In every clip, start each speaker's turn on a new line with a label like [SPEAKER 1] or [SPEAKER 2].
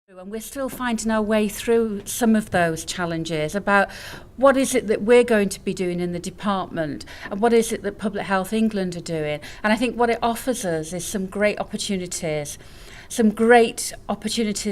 [SPEAKER 1] And we're still finding our way through some of those challenges about what is it that we're going to be doing in the department and what is it that Public Health England are doing. And I think what it offers us is some great opportunities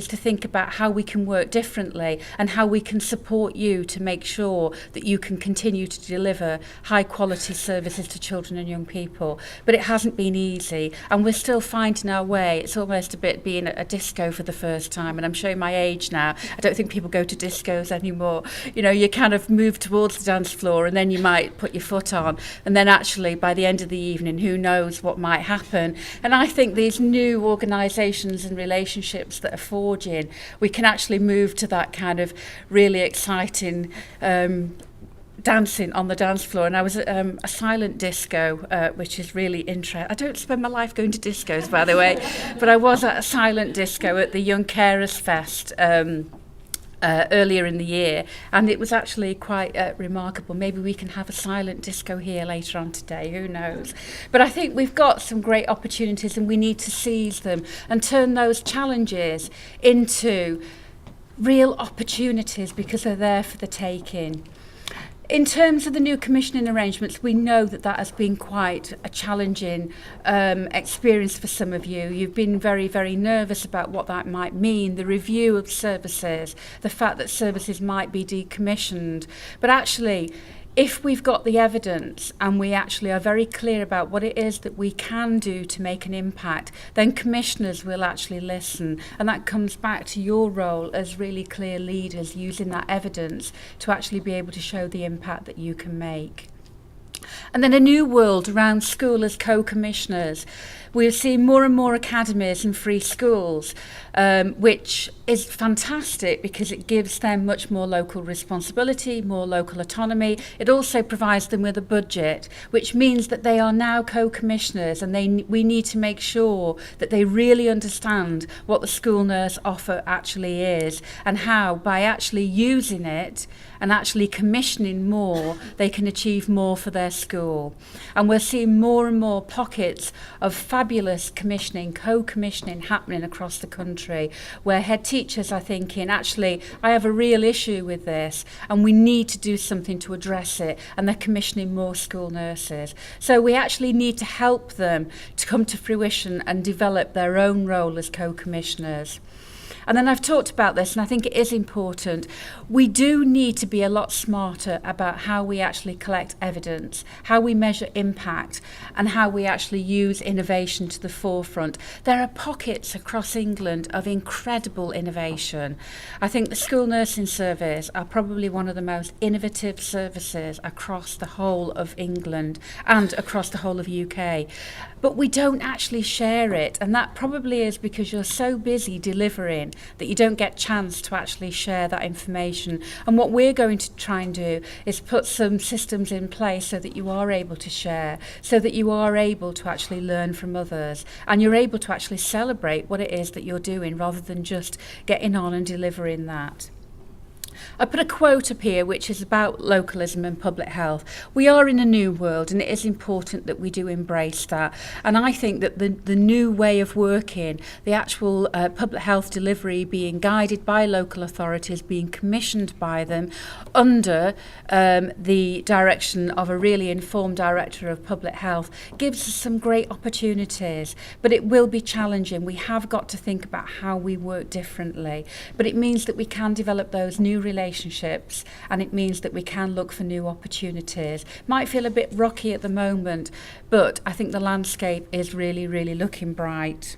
[SPEAKER 1] to think about how we can work differently and how we can support you to make sure that you can continue to deliver high quality services to children and young people. But it hasn't been easy, and we're still finding our way. It's almost a bit being at a disco for the first time, and I'm showing my age now. I don't think people go to discos anymore. You know, you kind of move towards the dance floor and then you might put your foot on, and then actually by the end of the evening, who knows what might happen. And I think these new organisations and relationships that are forging, we can actually move to that kind of really exciting dancing on the dance floor. And I was at a silent disco, which is really interesting. I don't spend my life going to discos, by the way, but I was at a silent disco at the Young Carers Fest earlier in the year, and it was actually quite remarkable. Maybe we can have a silent disco here later on today, who knows. But I think we've got some great opportunities and we need to seize them and turn those challenges into real opportunities because they're there for the taking. In terms of the new commissioning arrangements, we know that has been quite a challenging experience for some of you. You've been very, very nervous about what that might mean, the review of services, the fact that services might be decommissioned. But actually, if we've got the evidence and we actually are very clear about what it is that we can do to make an impact, then commissioners will actually listen. And that comes back to your role as really clear leaders, using that evidence to actually be able to show the impact that you can make. And then a new world around school as co-commissioners. We're seeing more and more academies and free schools, which is fantastic because it gives them much more local responsibility, more local autonomy. It also provides them with a budget, which means that they are now co-commissioners, and we need to make sure that they really understand what the school nurse offer actually is and how, by actually using it and actually commissioning more, they can achieve more for their school. And we're seeing more and more pockets of fabulous commissioning, co-commissioning happening across the country, where head teachers are thinking, actually, I have a real issue with this and we need to do something to address it, and they're commissioning more school nurses. So we actually need to help them to come to fruition and develop their own role as co-commissioners. And then I've talked about this, and I think it is important. We do need to be a lot smarter about how we actually collect evidence, how we measure impact, and how we actually use innovation to the forefront. There are pockets across England of incredible innovation. I think the school nursing service are probably one of the most innovative services across the whole of England and across the whole of UK. But we don't actually share it, and that probably is because you're so busy delivering that you don't get chance to actually share that information. And what we're going to try and do is put some systems in place so that you are able to share, so that you are able to actually learn from others, and you're able to actually celebrate what it is that you're doing rather than just getting on and delivering that. I put a quote up here which is about localism and public health. We are in a new world, and it is important that we do embrace that. And I think that the new way of working, the actual public health delivery being guided by local authorities, being commissioned by them under the direction of a really informed director of public health, gives us some great opportunities. But it will be challenging. We have got to think about how we work differently. But it means that we can develop those new relationships, and it means that we can look for new opportunities. Might feel a bit rocky at the moment, but I think the landscape is really, really looking bright.